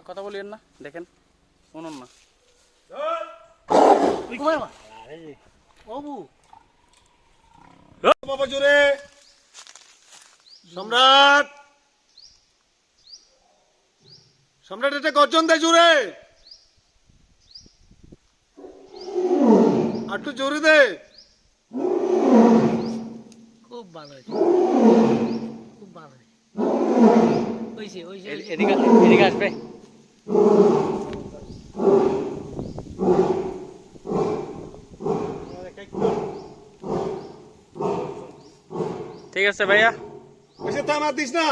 কথা বলিয়েন না, দেখেন শুনুন না। বাবা জোরে সম্রাট, সম্রাট এটা গর্জন দেয় জোরে, আর একটু জোরে দে। খুব ভালো হয়েছে, খুব ভালো হয়েছে। এদিকে আসবে। ঠিক আছে ভাইয়া, বেশি থামা দিস না।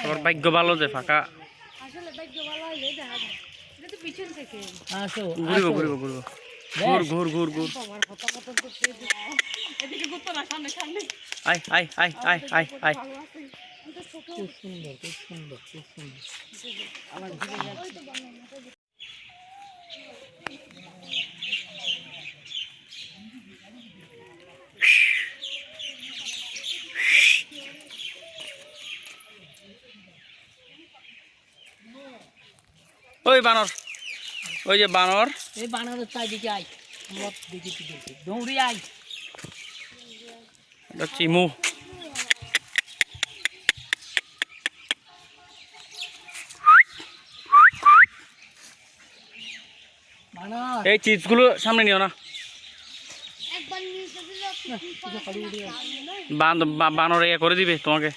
আমার ভাগ্য ভালো যে ফাঁকা। আয় আয় আয় আয় আয় আয়। খুব সুন্দর, খুব সুন্দর, খুব সুন্দর। ওই বানর, ওই যে বানর, এই বানরের চারিদিকে আয়, দেখি দৌড়ি আয়। চিমু। এই চিপসগুলো সামনে নিও না, বানর ইয়ে করে দিবে তোমাকে।